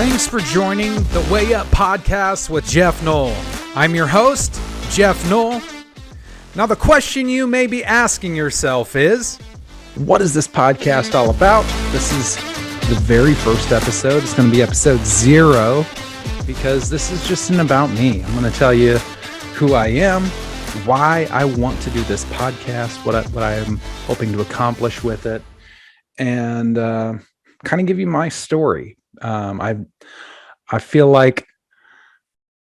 Thanks for joining the Way Up podcast with Geoff Knoll. I'm your host, Geoff Knoll. Now, the question you may be asking yourself is, what is this podcast all about? This is the very first episode. It's going to be episode 0 because this is just about me. I'm going to tell you who I am, why I want to do this podcast, what I am hoping to accomplish with it, and kind of give you my story. I feel like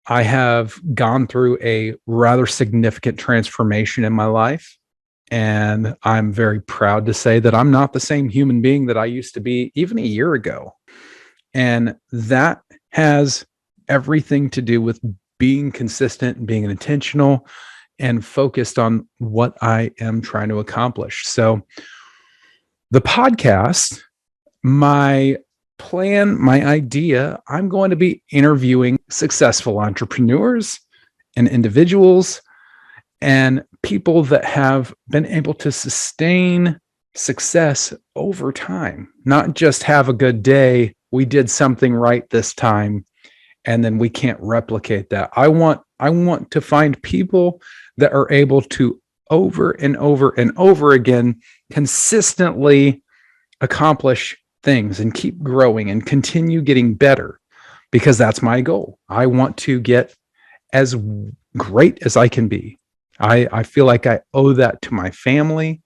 I have gone through a rather significant transformation in my life, and I'm very proud to say that I'm not the same human being that I used to be even a year ago. And that has everything to do with being consistent and being intentional and focused on what I am trying to accomplish. So the podcast, my plan, my idea, I'm going to be interviewing successful entrepreneurs and individuals and people that have been able to sustain success over time, not just have a good day. We did something right this time, and then we can't replicate that. I want to find people that are able to over and over and over again consistently accomplish things and keep growing and continue getting better, because that's my goal. I want to get as great as I can be. I feel like I owe that to my family.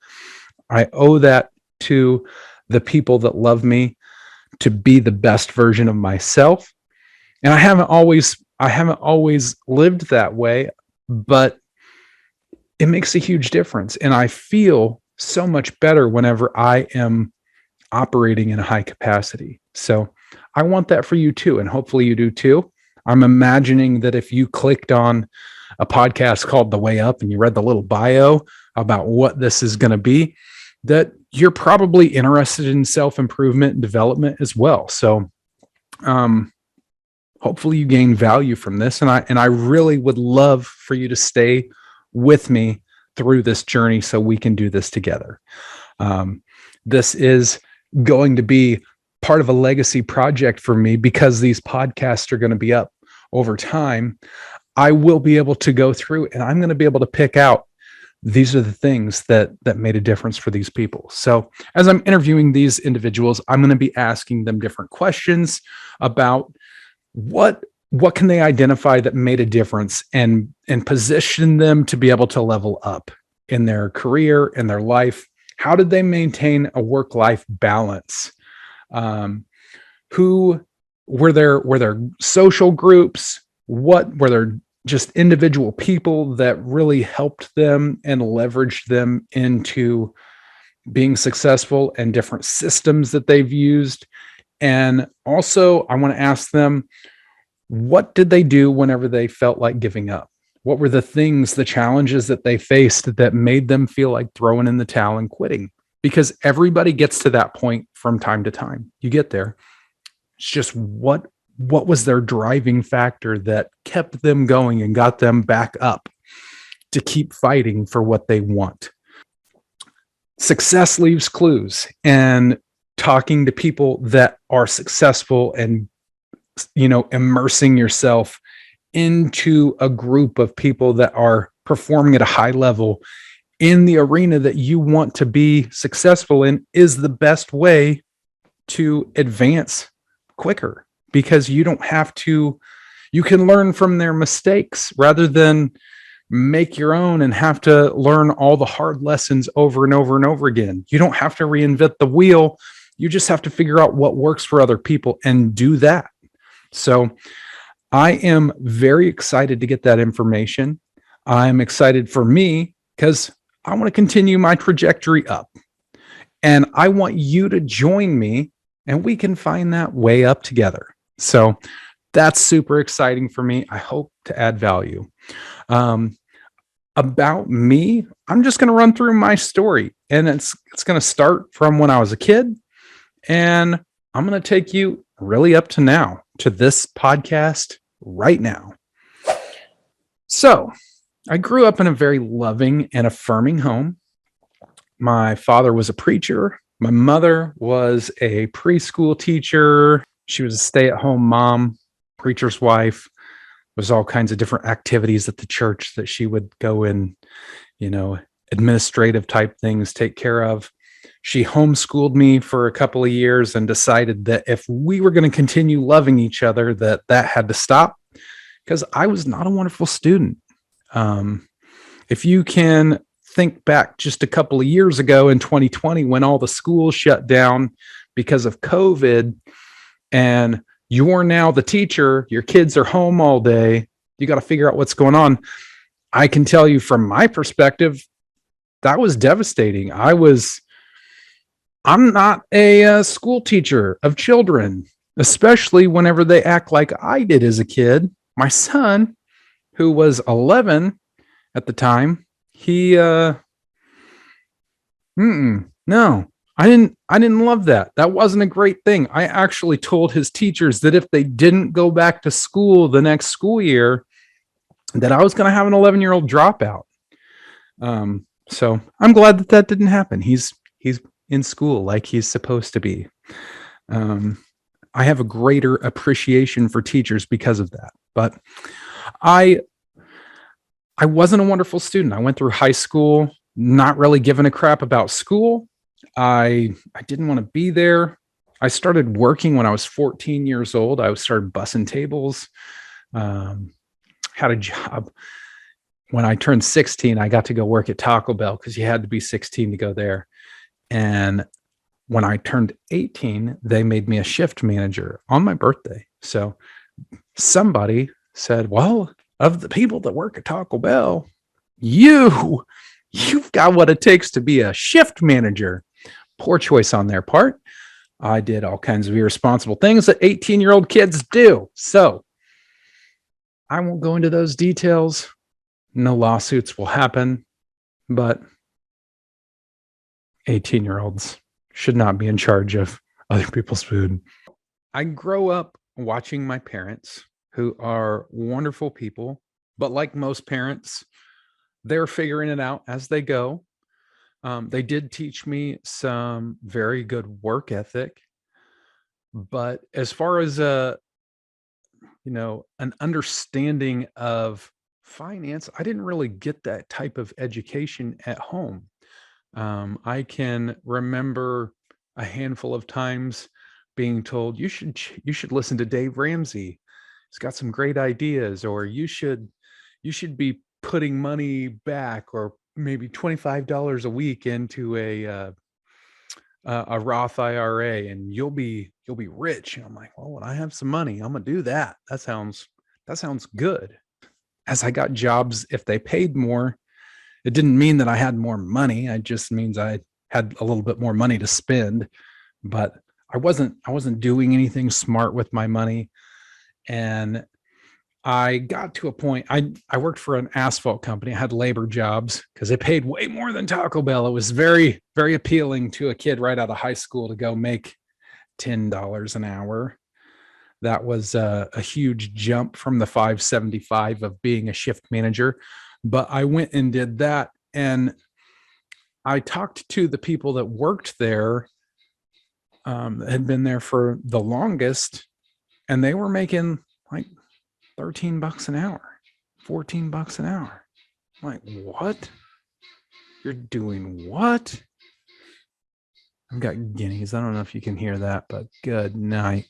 I owe that to the people that love me to be the best version of myself. And I haven't always lived that way, but it makes a huge difference. And I feel so much better whenever I am operating in a high capacity. So I want that for you too. And hopefully you do too. I'm imagining that if you clicked on a podcast called The Way Up and you read the little bio about what this is going to be, that you're probably interested in self-improvement and development as well. So hopefully you gain value from this. And I really would love for you to stay with me through this journey so we can do this together. This is going to be part of a legacy project for me because these podcasts are going to be up over time. I will be able to go through and I'm going to be able to pick out, these are the things that made a difference for these people. So as I'm interviewing these individuals, I'm going to be asking them different questions about what can they identify that made a difference and position them to be able to level up in their career, in their life. How did they maintain a work-life balance? Who were their social groups? What were their just individual people that really helped them and leveraged them into being successful, and different systems that they've used? And also, I want to ask them, what did they do whenever they felt like giving up? What were the things, the challenges that they faced that made them feel like throwing in the towel and quitting? Because everybody gets to that point from time to time. You get there. It's just what was their driving factor that kept them going and got them back up to keep fighting for what they want? Success leaves clues, and talking to people that are successful and, immersing yourself into a group of people that are performing at a high level in the arena that you want to be successful in is the best way to advance quicker, because you can learn from their mistakes rather than make your own and have to learn all the hard lessons over and over and over again. You don't have to reinvent the wheel. You just have to figure out what works for other people and do that. So I am very excited to get that information. I'm excited for me because I want to continue my trajectory up. And I want you to join me, and we can find that way up together. So that's super exciting for me. I hope to add value. About me, I'm just going to run through my story. And it's going to start from when I was a kid. And I'm going to take you really up to now, to this podcast right now. So I grew up in a very loving and affirming home. My father was a preacher. My mother was a preschool teacher. She was a stay-at-home mom, preacher's wife. There's all kinds of different activities at the church that she would go in, administrative type things, take care of. She homeschooled me for a couple of years and decided that if we were going to continue loving each other, that had to stop because I was not a wonderful student. If you can think back just a couple of years ago in 2020, when all the schools shut down because of COVID, and you're now the teacher, your kids are home all day, you got to figure out what's going on. I can tell you from my perspective, that was devastating. I'm not a school teacher of children, especially whenever they act like I did as a kid. My son, who was 11 at the time, he, no, I didn't love that. That wasn't a great thing. I actually told his teachers that if they didn't go back to school the next school year, that I was going to have an 11-year-old dropout. So I'm glad that didn't happen. He's in school like he's supposed to be. I have a greater appreciation for teachers because of that. But I wasn't a wonderful student. I went through high school not really giving a crap about school. I didn't want to be there. I started working when I was 14 years old. I started bussing tables. Had a job. When I turned 16, I got to go work at Taco Bell because you had to be 16 to go there. And when I turned 18, they made me a shift manager on my birthday. So somebody said, well, of the people that work at Taco Bell, you've got what it takes to be a shift manager. Poor choice on their part. I did all kinds of irresponsible things that 18-year-old kids do. So I won't go into those details. No lawsuits will happen, but 18-year-olds should not be in charge of other people's food. I grow up watching my parents, who are wonderful people, but like most parents, they're figuring it out as they go. They did teach me some very good work ethic, but as far as an understanding of finance, I didn't really get that type of education at home. I can remember a handful of times being told you should listen to Dave Ramsey. He's got some great ideas, or you should be putting money back, or maybe $25 a week into a Roth IRA, and you'll be rich. And I'm like, well, when I have some money, I'm gonna do that. That sounds good. As I got jobs, if they paid more, it didn't mean that I had more money. It just means I had a little bit more money to spend, but I wasn't doing anything smart with my money. And I got to a point, I worked for an asphalt company. I had labor jobs because they paid way more than Taco Bell. It was very, very appealing to a kid right out of high school to go make $10 an hour. That was a huge jump from the $5.75 of being a shift manager. But I went and did that, and I talked to the people that worked there, that had been there for the longest, and they were making like $13 an hour, $14 an hour. I'm like, what? You're doing what? I've got guineas. I don't know if you can hear that, but good night.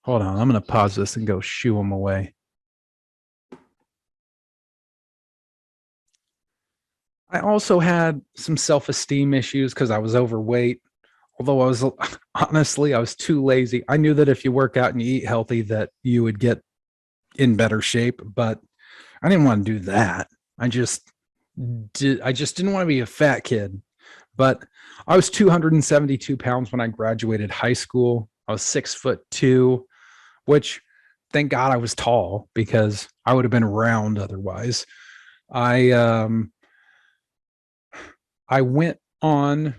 Hold on, I'm going to pause this and go shoo them away. I also had some self-esteem issues because I was overweight. Although I was too lazy. I knew that if you work out and you eat healthy, that you would get in better shape, but I didn't want to do that. I just didn't want to be a fat kid. But I was 272 pounds when I graduated high school. I was 6'2", which thank God I was tall because I would have been round otherwise. I went on,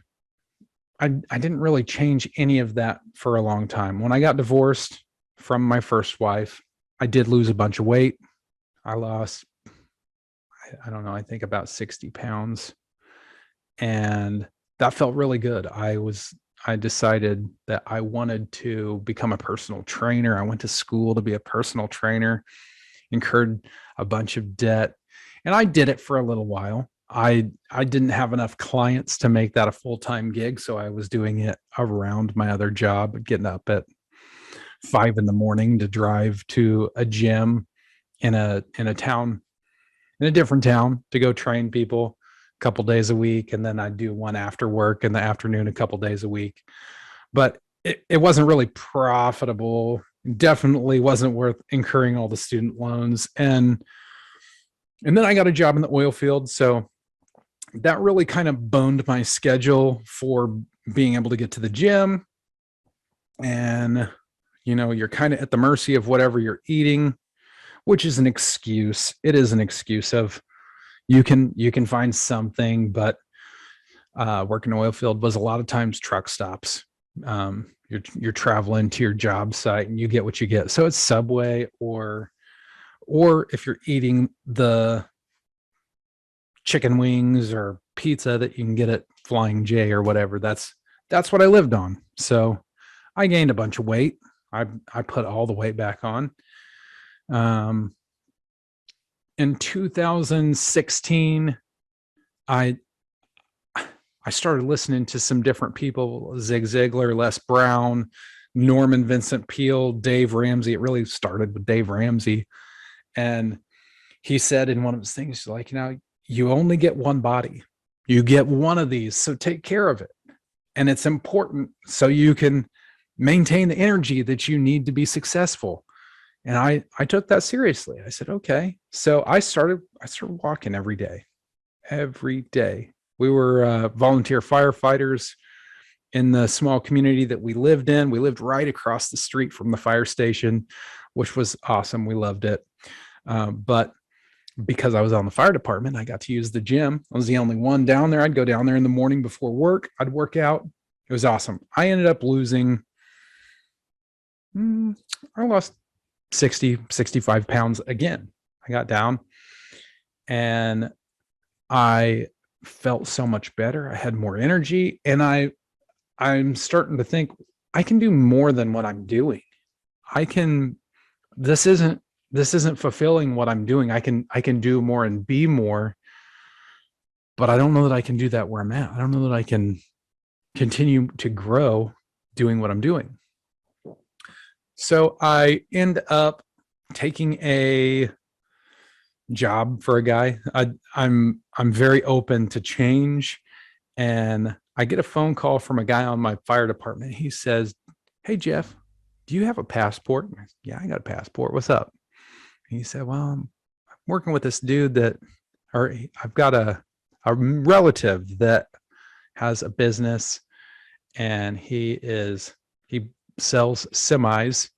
I didn't really change any of that for a long time. When I got divorced from my first wife, I did lose a bunch of weight. I lost, I don't know, I think about 60 pounds. And that felt really good. I was I decided that I wanted to become a personal trainer. I went to school to be a personal trainer, incurred a bunch of debt, and I did it for a little while. I didn't have enough clients to make that a full-time gig, so I was doing it around my other job, getting up at 5 a.m. to drive to a gym in a town, in a different town, to go train people a couple days a week, and then I'd do one after work in the afternoon a couple days a week. But it wasn't really profitable. Definitely wasn't worth incurring all the student loans. And then I got a job in the oil field, so that really kind of boned my schedule for being able to get to the gym. And you're kind of at the mercy of whatever you're eating, which is an excuse. It is an excuse of you can find something, but working oil field was a lot of times truck stops. You're traveling to your job site and you get what you get. So it's Subway, or if you're eating the chicken wings or pizza that you can get at Flying J or whatever, that's what I lived on. So I gained a bunch of weight. I put all the weight back on. In 2016, I started listening to some different people: Zig Ziglar, Les Brown, Norman Vincent Peale, Dave Ramsey. It really started with Dave Ramsey. And he said in one of his things, like, you only get one body. You get one of these, so take care of it. And it's important so you can maintain the energy that you need to be successful. And I took that seriously. I said, okay. So I started walking every day. We were volunteer firefighters in the small community that we lived in. We lived right across the street from the fire station, which was awesome. We loved it. But because I was on the fire department, I got to use the gym. I was the only one down there. I'd go down there in the morning before work. I'd work out. It was awesome. I ended up losing, I lost 65 pounds again. I got down and I felt so much better. I had more energy, and I'm starting to think I can do more than what I'm doing. This isn't fulfilling what I'm doing. I can do more and be more, but I don't know that I can do that where I'm at. I don't know that I can continue to grow doing what I'm doing. So I end up taking a job for a guy. I'm very open to change, and I get a phone call from a guy on my fire department. He says, "Hey Jeff, do you have a passport?" I said, "Yeah, I got a passport. What's up?" He said, "Well, I'm working with this dude I've got a relative that has a business, and he sells semis,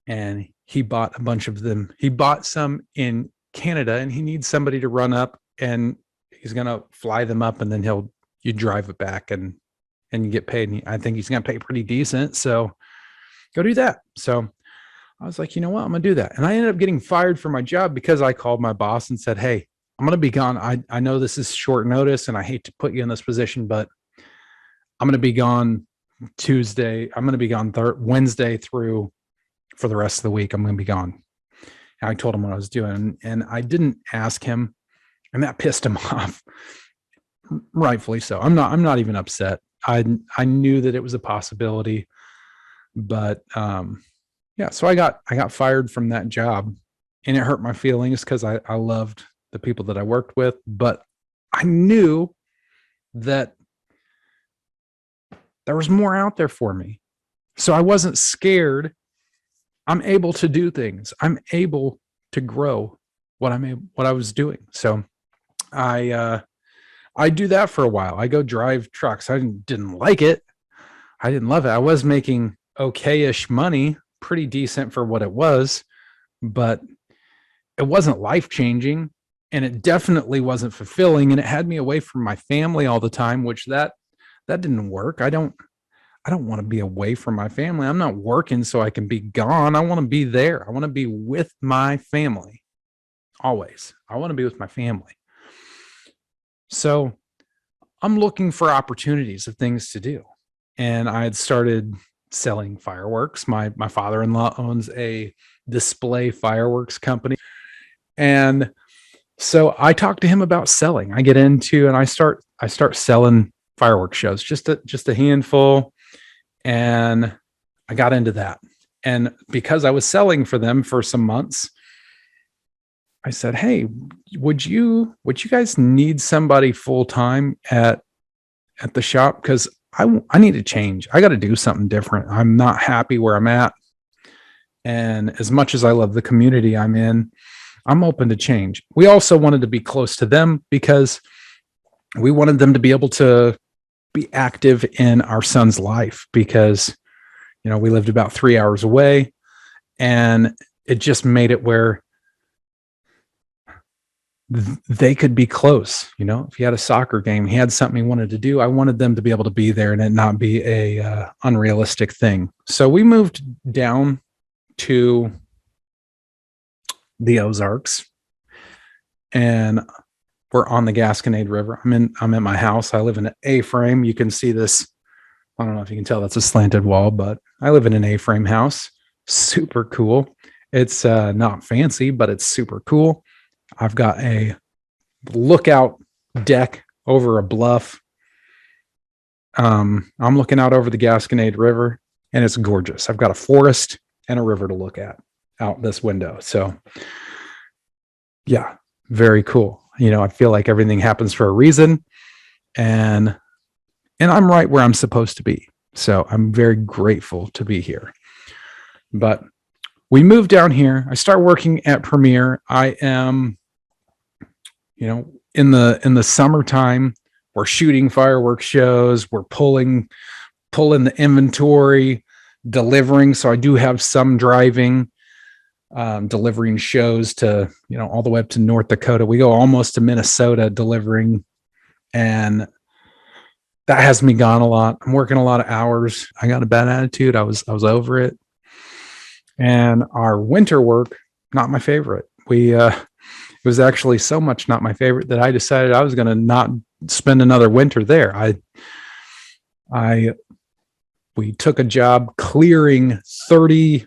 and he bought a bunch of them. He bought some in Canada, and he needs somebody to run up, and he's going to fly them up, and then you drive it back and you get paid. And I think he's going to pay pretty decent. So go do that." So I was like, you know what? I'm going to do that. And I ended up getting fired from my job because I called my boss and said, "Hey, I'm going to be gone. I know this is short notice and I hate to put you in this position, but I'm going to be gone Tuesday. I'm going to be gone Wednesday through for the rest of the week. I'm going to be gone." And I told him what I was doing, and I didn't ask him, and that pissed him off. Rightfully so. I'm not even upset. I knew that it was a possibility, but yeah. So I got fired from that job, and it hurt my feelings because I loved the people that I worked with, but I knew that there was more out there for me. So I wasn't scared. I'm able to do things. I'm able to grow what I was doing. So I do that for a while. I go drive trucks. I didn't like it. I didn't love it. I was making okay-ish money, pretty decent for what it was, but it wasn't life-changing, and it definitely wasn't fulfilling, and it had me away from my family all the time, which that didn't work. I don't want to be away from my family. I'm not working so I can be gone. I want to be there. I want to be with my family. Always. I want to be with my family. So I'm looking for opportunities of things to do. and I had started selling fireworks. My father-in-law owns a display fireworks company. And so I talked to him about selling. I get into and I start selling fireworks shows, just a handful. And I got into that. And because I was selling for them for some months, I said, "Hey, would you guys need somebody full time at the shop? Because I need to change. I got to do something different. I'm not happy where I'm at. And as much as I love the community I'm in, I'm open to change." We also wanted to be close to them because we wanted them to be able to be active in our son's life, because, we lived about 3 hours away, and it just made it where they could be close. If he had a soccer game, he had something he wanted to do, I wanted them to be able to be there and it not be a unrealistic thing. So we moved down to the Ozarks, and we're on the Gasconade River. I'm in my house. I live in an A-frame. You can see this. I don't know if you can tell, that's a slanted wall, but I live in an A-frame house. Super cool. It's not fancy, but it's super cool. I've got a lookout deck over a bluff. I'm looking out over the Gasconade River, and it's gorgeous. I've got a forest and a river to look at out this window. So yeah, very cool. I feel like everything happens for a reason, and I'm right where I'm supposed to be. So I'm very grateful to be here. But we moved down here. I start working at Premier. I am, in the summertime, we're shooting fireworks shows. We're pulling the inventory, delivering. So I do have some driving, delivering shows to, all the way up to North Dakota. We go almost to Minnesota delivering, and that has me gone a lot. I'm working a lot of hours. I got a bad attitude. I was over it. And our winter work, not my favorite. It was actually so much not my favorite that I decided I was going to not spend another winter there. We took a job clearing 30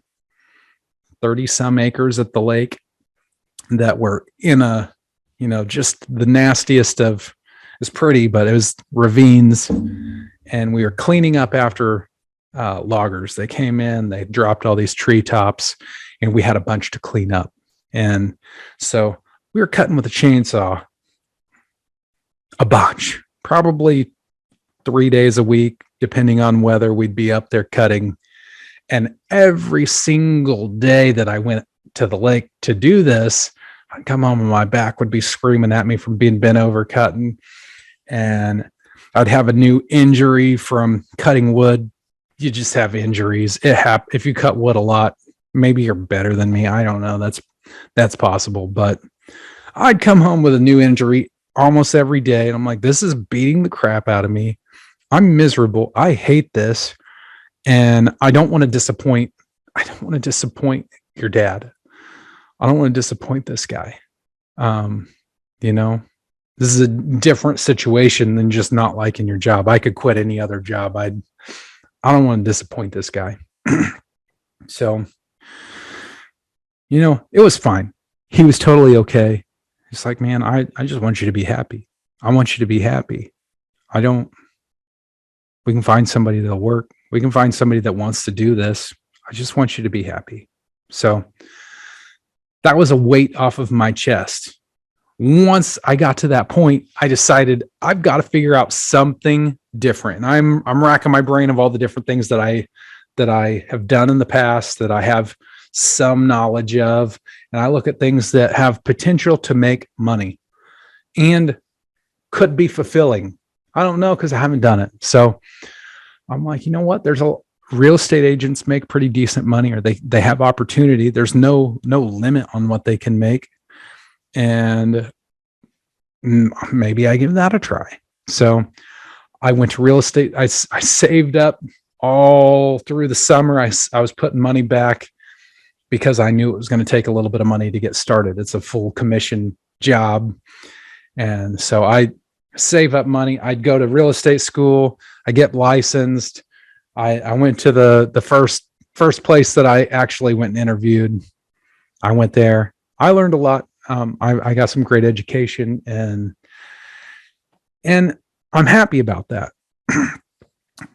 some acres at the lake that were in a, just the nastiest of, it's pretty, but it was ravines. And we were cleaning up after loggers. They came in, they dropped all these treetops, and we had a bunch to clean up. And so we were cutting with a chainsaw a bunch, probably 3 days a week, depending on weather. We'd be up there cutting. And every single day that I went to the lake to do this, I'd come home and my back would be screaming at me from being bent over cutting. And I'd have a new injury from cutting wood. You just have injuries. It happens. If you cut wood a lot, maybe you're better than me. I don't know. That's possible. But I'd come home with a new injury almost every day. And I'm like, this is beating the crap out of me. I'm miserable. I hate this. And I don't want to disappoint. I don't want to disappoint your dad. I don't want to disappoint this guy. This is a different situation than just not liking your job. I could quit any other job. I don't want to disappoint this guy. So, it was fine. He was totally okay. He's like, "Man, I just want you to be happy. I want you to be happy. We can find somebody that'll work. We can find somebody that wants to do this. I just want you to be happy." So that was a weight off of my chest. Once I got to that point, I decided I've got to figure out something different. And I'm racking my brain of all the different things that I have done in the past, that I have some knowledge of. And I look at things that have potential to make money and could be fulfilling. I don't know, because I haven't done it. So I'm like, you know what? Real estate agents make pretty decent money, or they have opportunity. There's no limit on what they can make. And maybe I give that a try. So I went to real estate. I saved up all through the summer. I was putting money back because I knew it was going to take a little bit of money to get started. It's a full commission job. And so I save up money. I'd go to real estate school. I get licensed. I went to the first place that I actually went and interviewed. I went there. I learned a lot. I got some great education, and I'm happy about that.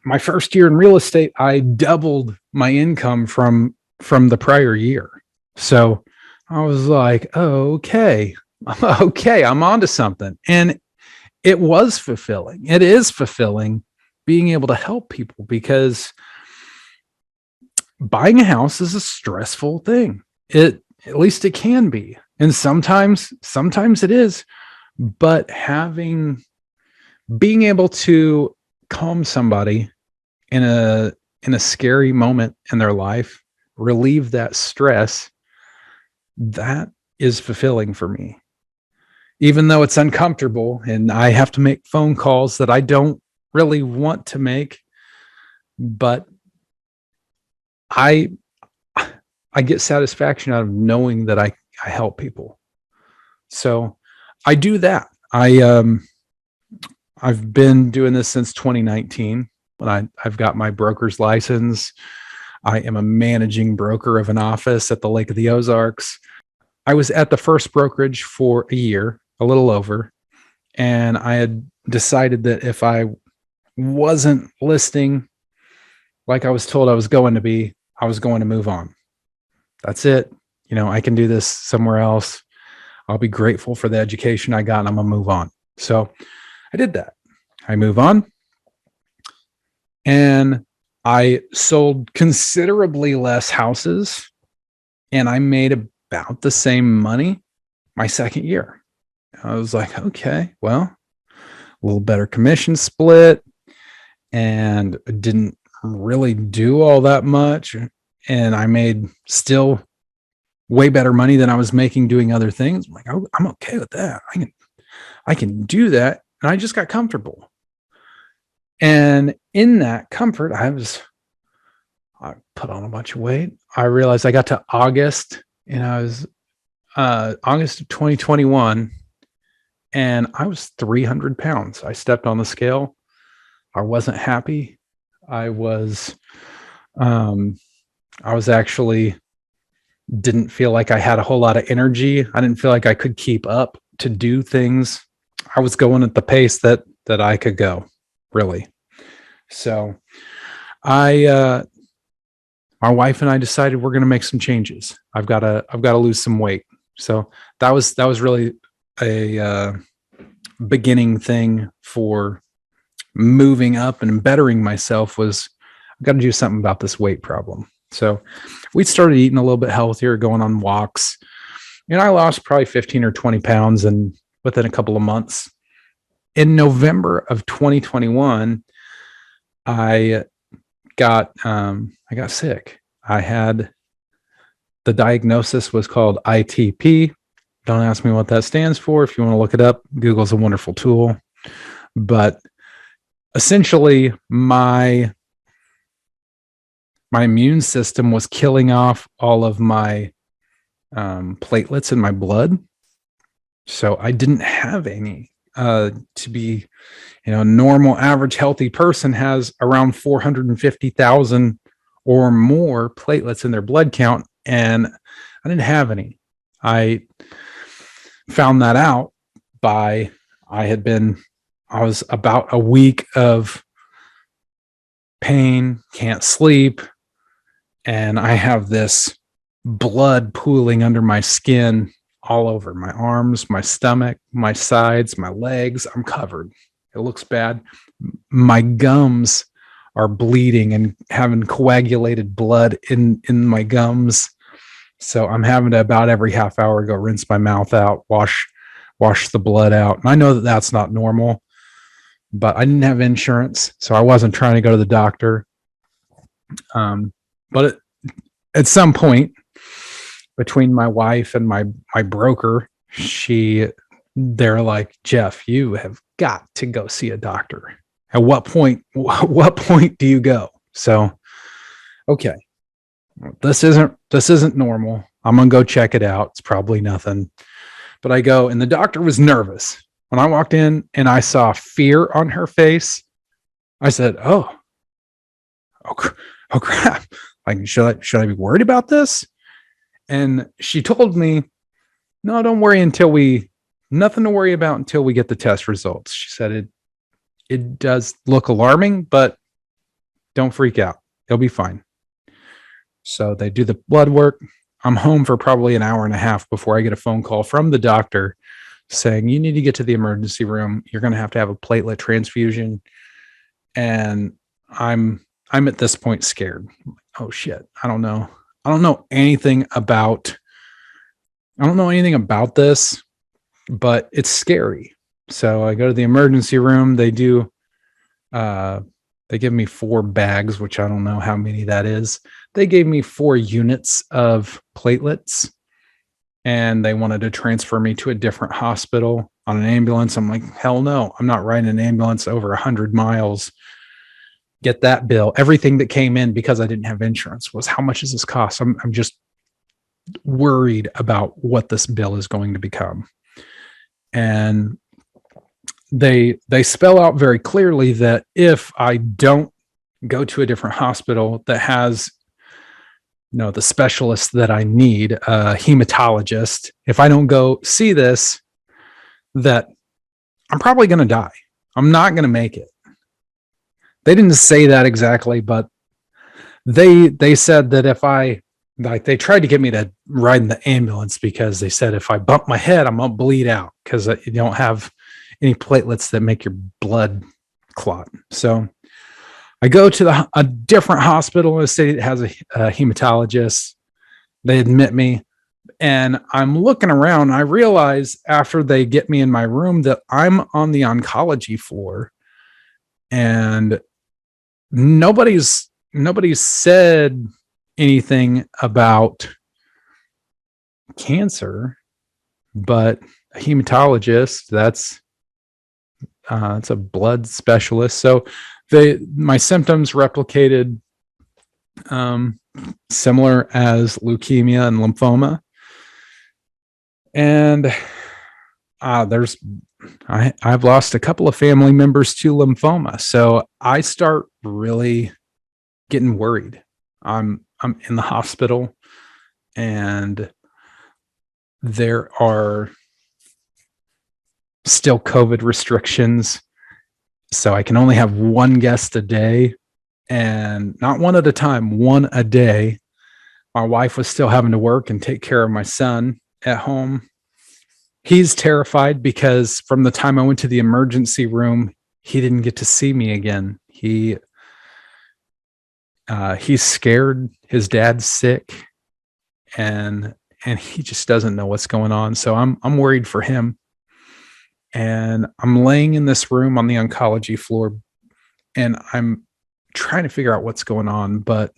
My first year in real estate, I doubled my income from the prior year. So I was like, oh, okay, I'm on to something. And it was fulfilling. It is fulfilling being able to help people, because buying a house is a stressful thing. At least it can be. And sometimes it is, but being able to calm somebody in a scary moment in their life, relieve that stress, that is fulfilling for me. Even though it's uncomfortable and I have to make phone calls that I don't really want to make, but I get satisfaction out of knowing that I help people. So I do that. I've been doing this since 2019 when I've got my broker's license. I am a managing broker of an office at the Lake of the Ozarks. I was at the first brokerage for a year, a little over, and I had decided that if I wasn't listing like I was told I was going to be, I was going to move on. That's it. I can do this somewhere else. I'll be grateful for the education I got, and I'm going to move on. So I did that. I move on, and I sold considerably less houses, and I made about the same money my second year. I was like, okay, well, a little better commission split, and didn't really do all that much. And I made still way better money than I was making doing other things. I'm like, I'm okay with that. I can do that. And I just got comfortable. And in that comfort, I put on a bunch of weight. I realized I got to August, and I was August of 2021, and I was 300 pounds. I stepped on the scale. I wasn't happy. I was actually didn't feel like I had a whole lot of energy. I didn't feel like I could keep up to do things. I was going at the pace that I could go, really. So my wife and I decided we're going to make some changes. I've got to lose some weight. So that was really a beginning thing for moving up and bettering myself. Was I've got to do something about this weight problem. So we started eating a little bit healthier, going on walks, and I lost probably 15 or 20 pounds and within a couple of months. In November of 2021, I got sick. I had the diagnosis was called ITP. Don't ask me what that stands for. If you want to look it up, Google's a wonderful tool. But essentially, my immune system was killing off all of my platelets in my blood. So I didn't have any. To be, normal, average, healthy person has around 450,000 or more platelets in their blood count, and I didn't have any. I found that out I was about a week of pain, can't sleep, and I have this blood pooling under my skin all over my arms, my stomach, my sides, my legs. I'm covered. It looks bad. My gums are bleeding and having coagulated blood in my gums. So I'm having to about every half hour go rinse my mouth out, wash the blood out. And I know that that's not normal, but I didn't have insurance, so I wasn't trying to go to the doctor. But at some point, between my wife and my broker, they're like, Geoff, you have got to go see a doctor. At what point do you go? So, okay, this isn't normal. I'm going to go check it out. It's probably nothing. But I go, and the doctor was nervous. When I walked in and I saw fear on her face, I said, oh, oh crap. Like, should I be worried about this? And she told me, no, don't worry nothing to worry about until we get the test results. She said it does look alarming, but don't freak out. It'll be fine. So they do the blood work. I'm home for probably an hour and a half before I get a phone call from the doctor saying, you need to get to the emergency room. You're going to have a platelet transfusion. And I'm at this point scared. Oh shit. I don't know anything about this, but it's scary. So I go to the emergency room. They give me 4 bags, which I don't know how many that is. They gave me 4 units of platelets, and they wanted to transfer me to a different hospital on an ambulance. I'm like, hell no, I'm not riding an ambulance over 100 miles. Get that bill. Everything that came in because I didn't have insurance was, how much does this cost? I'm just worried about what this bill is going to become. And they spell out very clearly that if I don't go to a different hospital that has the specialist that I need, a hematologist, if I don't go see this, that I'm probably going to die. I'm not going to make it. They didn't say that exactly, but they said that if they tried to get me to ride in the ambulance because they said if I bump my head, I'm going to bleed out because you don't have any platelets that make your blood clot. So I go to a different hospital in the state that has a hematologist. They admit me, and I'm looking around. I realize after they get me in my room that I'm on the oncology floor, and nobody's said anything about cancer, but a hematologist, that's it's a blood specialist. So my symptoms replicated similar as leukemia and lymphoma. And I've lost a couple of family members to lymphoma. So I start really getting worried. I'm in the hospital, and there are still COVID restrictions. So I can only have one guest a day, and not one at a time, one a day. My wife was still having to work and take care of my son at home. He's terrified because from the time I went to the emergency room, he didn't get to see me again. He's scared. His dad's sick, and he just doesn't know what's going on. So I'm worried for him. And I'm laying in this room on the oncology floor, and I'm trying to figure out what's going on. But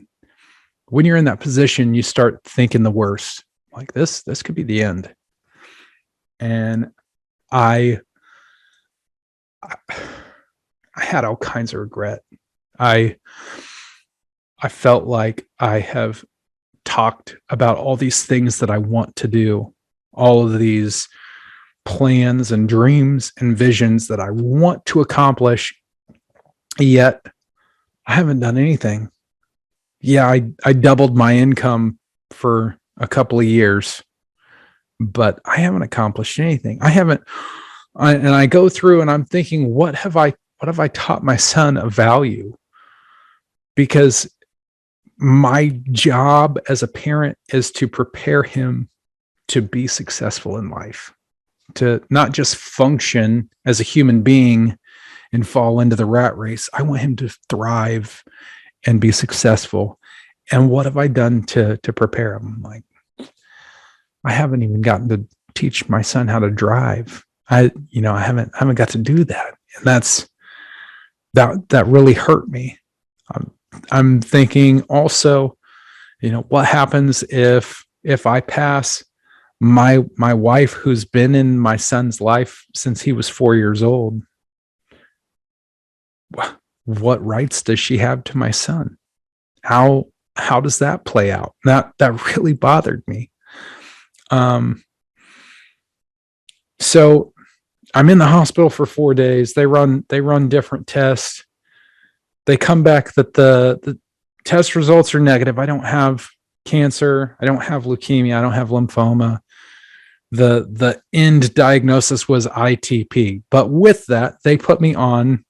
when you're in that position, you start thinking the worst. Like, this could be the end. And I had all kinds of regret. I felt like I have talked about all these things that I want to do, all of these plans and dreams and visions that I want to accomplish, yet I haven't done anything. Yeah, I doubled my income for a couple of years, but I haven't accomplished anything. And I go through and I'm thinking, what have I taught my son of value? Because my job as a parent is to prepare him to be successful in life, to not just function as a human being and fall into the rat race. I want him to thrive and be successful. And what have I done to prepare him? Like, I haven't even gotten to teach my son how to drive. I haven't got to do that. And that really hurt me. I'm thinking also, what happens if I pass? My wife, who's been in my son's life since he was 4 years old, what rights does she have to my son? How does that play out? That really bothered me. So I'm in the hospital for 4 days. They run different tests. They come back that Test results are negative. I don't have cancer. I don't have leukemia. I don't have lymphoma. The end diagnosis was ITP. But with that, they put me on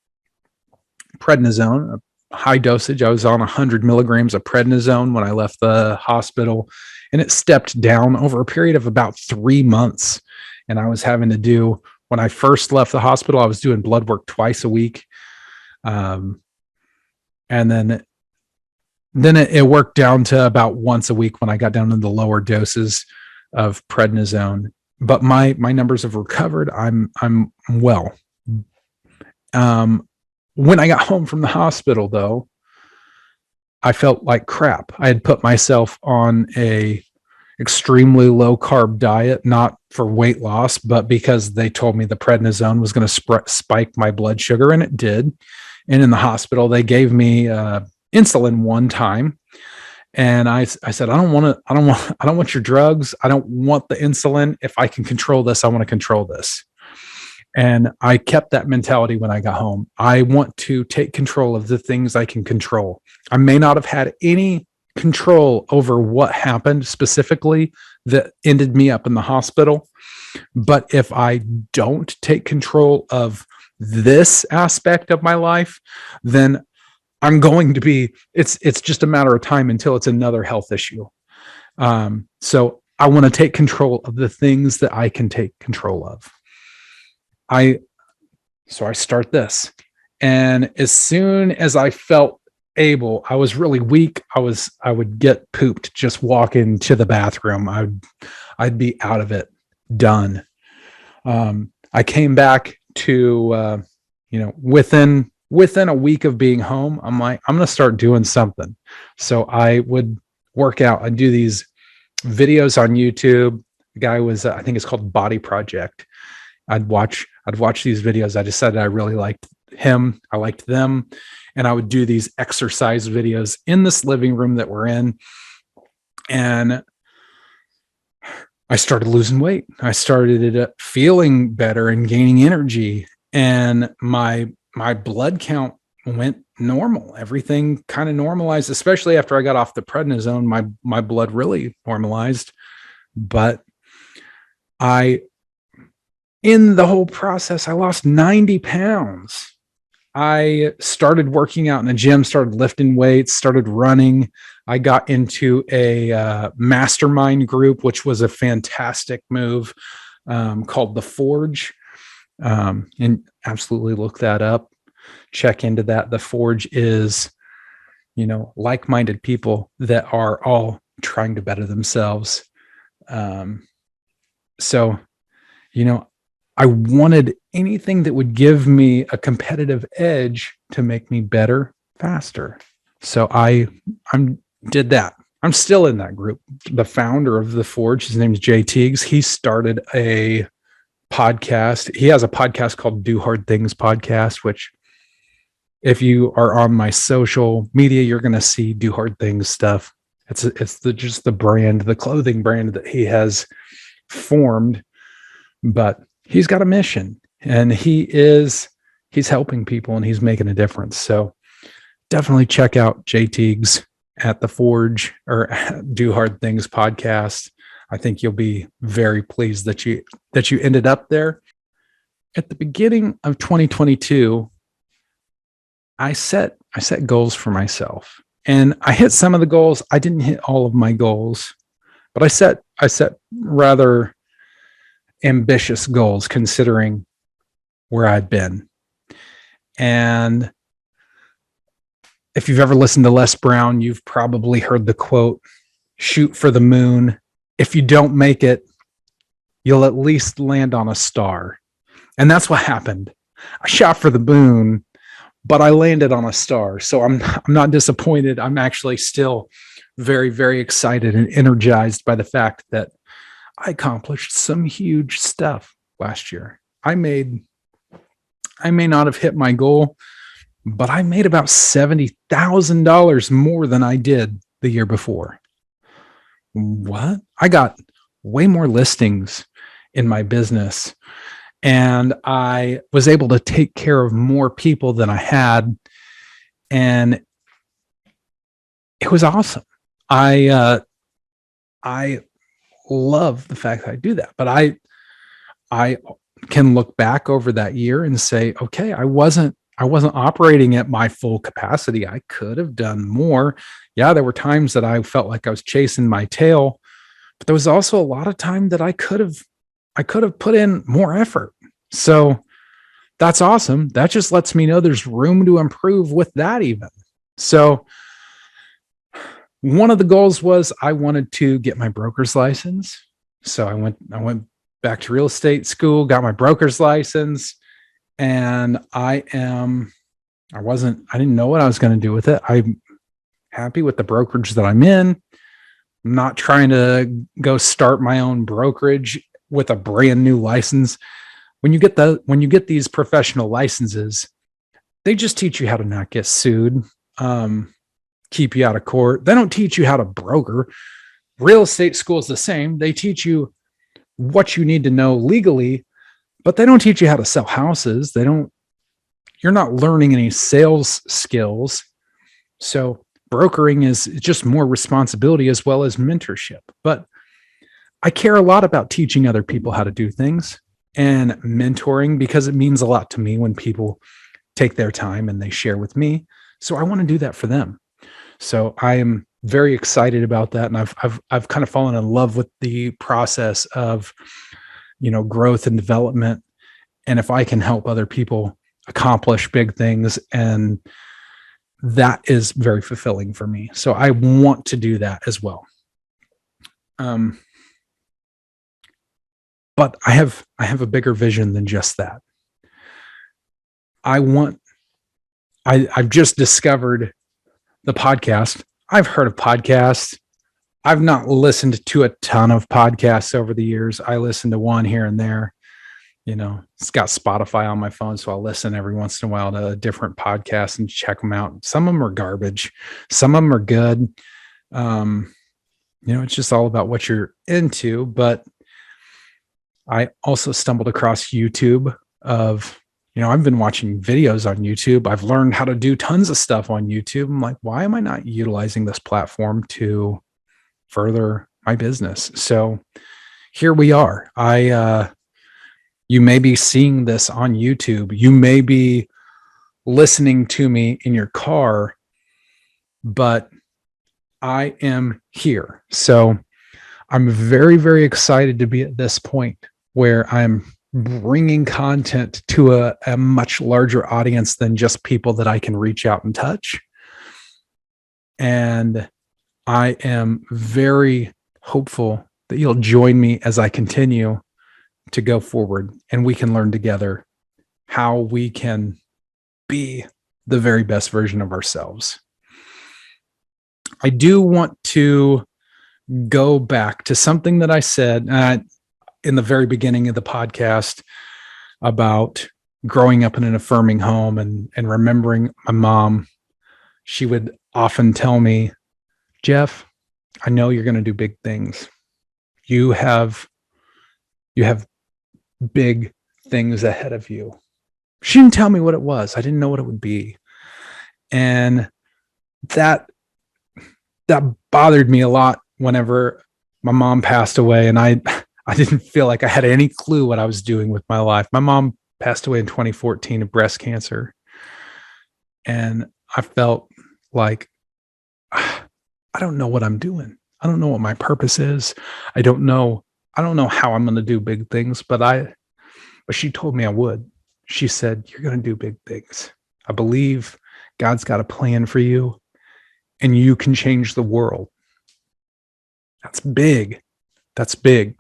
prednisone, a high dosage. I was on 100 milligrams of prednisone when I left the hospital, and it stepped down over a period of about 3 months. And I was having to do, when I first left the hospital, I was doing blood work twice a week. And then it worked down to about once a week when I got down to the lower doses of prednisone. But my numbers have recovered. I'm well. When I got home from the hospital, though, I felt like crap. I had put myself on a extremely low carb diet, not for weight loss, but because they told me the prednisone was going to spike my blood sugar, and it did. And in the hospital, they gave me insulin one time, and I said, I don't want your drugs. I don't want the insulin. If I can control this, I want to control this. And I kept that mentality when I got home. I want to take control of the things I can control. I may not have had any control over what happened specifically that ended me up in the hospital, but if I don't take control of this aspect of my life, then I'm going to be, it's just a matter of time until it's another health issue. So I want to take control of the things that I can take control of. So I start this. And as soon as I felt able, I was really weak. I would get pooped just walking to the bathroom. I'd be out of it, done. I came back to, within a week of being home, I'm like, I'm going to start doing something. So I would work out. I'd do these videos on YouTube. The guy was, I think it's called Body Project. I'd watch these videos. I decided I really liked him. I liked them. And I would do these exercise videos in this living room that we're in. And I started losing weight. I started feeling better and gaining energy. And my blood count went normal. Everything kind of normalized, especially after I got off the prednisone. My blood really normalized. But in the whole process, I lost 90 pounds. I started working out in the gym, started lifting weights, started running. I got into a mastermind group, which was a fantastic move, called The Forge. And absolutely look that up. Check into that. The Forge is, like-minded people that are all trying to better themselves. So, I wanted anything that would give me a competitive edge to make me better, faster. So I did that. I'm still in that group. The founder of The Forge, his name is Jay Teagues. He started a podcast. He has a podcast called Do Hard Things Podcast, which if you are on my social media, you're going to see Do Hard Things stuff. It's just the brand, the clothing brand that he has formed, but he's got a mission, and he's helping people, and he's making a difference. So definitely check out Jay Teagues at The Forge or Do Hard Things Podcast. I think you'll be very pleased that you ended up there. At the beginning of 2022, I set goals for myself, and I hit some of the goals. I didn't hit all of my goals, but I set rather ambitious goals considering where I'd been. And if you've ever listened to Les Brown, you've probably heard the quote, "Shoot for the moon. If you don't make it, you'll at least land on a star." And that's what happened. I shot for the moon, but I landed on a star. So I'm not disappointed. I'm actually still very, very excited and energized by the fact that I accomplished some huge stuff last year. I may not have hit my goal, but I made about $70,000 more than I did the year before. What? I got way more listings in my business, and I was able to take care of more people than I had. And it was awesome. I love the fact that I do that, but I can look back over that year and say, okay, I wasn't operating at my full capacity. I could have done more. Yeah, there were times that I felt like I was chasing my tail, but there was also a lot of time that I could have put in more effort. So that's awesome. That just lets me know there's room to improve with that even. So one of the goals was I wanted to get my broker's license. So I went back to real estate school, got my broker's license, and I didn't know what I was going to do with it. I'm happy with the brokerage that I'm in. I'm not trying to go start my own brokerage with a brand new license. When you get these professional licenses, they just teach you how to not get sued, keep you out of court. They don't teach you how to broker. Real estate school is the same. They teach you what you need to know legally, but they don't teach you how to sell houses. You're not learning any sales skills. So brokering is just more responsibility as well as mentorship. But I care a lot about teaching other people how to do things and mentoring because it means a lot to me when people take their time and they share with me. So I want to do that for them. So I am very excited about that. And I've kind of fallen in love with the process of, growth and development. And if I can help other people accomplish big things, and that is very fulfilling for me. So I want to do that as well. But I have a bigger vision than just that. I've just discovered the podcast. I've heard of podcasts. I've not listened to a ton of podcasts over the years. I listen to one here and there. It's got Spotify on my phone, so I'll listen every once in a while to a different podcast and check them out. Some of them are garbage. Some of them are good. It's just all about what you're into. But I also stumbled across YouTube I've been watching videos on YouTube. I've learned how to do tons of stuff on YouTube. I'm like, why am I not utilizing this platform to further my business? So here we are. You may be seeing this on YouTube. You may be listening to me in your car, but I am here. So I'm very, very excited to be at this point where I'm bringing content to a much larger audience than just people that I can reach out and touch. And I am very hopeful that you'll join me as I continue to go forward and we can learn together how we can be the very best version of ourselves. I do want to go back to something that I said in the very beginning of the podcast about growing up in an affirming home and remembering my mom. She would often tell me, Geoff, I know you're going to do big things. You have big things ahead of you. She didn't tell me what it was. I didn't know what it would be. And that bothered me a lot whenever my mom passed away, and I didn't feel like I had any clue what I was doing with my life. My mom passed away in 2014 of breast cancer. And I felt like, I don't know what I'm doing. I don't know what my purpose is. I don't know how I'm going to do big things, but she told me I would. She said, you're going to do big things. I believe God's got a plan for you and you can change the world. That's big. That's big.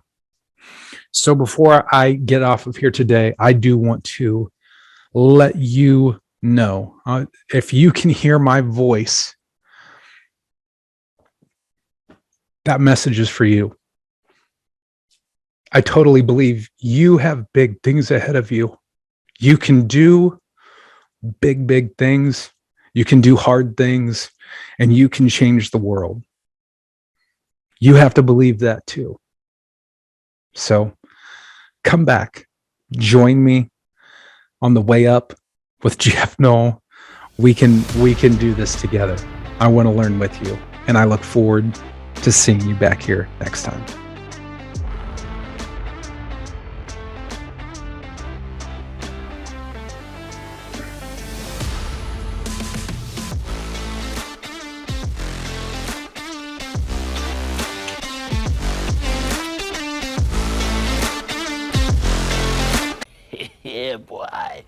So before I get off of here today, I do want to let you know, if you can hear my voice, that message is for you. I totally believe you have big things ahead of you. You can do big, big things. You can do hard things, and you can change the world. You have to believe that too. So come back, join me on the way up with Geoff Knoll. We can do this together. I want to learn with you. and I look forward to seeing you back here next time. Yeah, boy.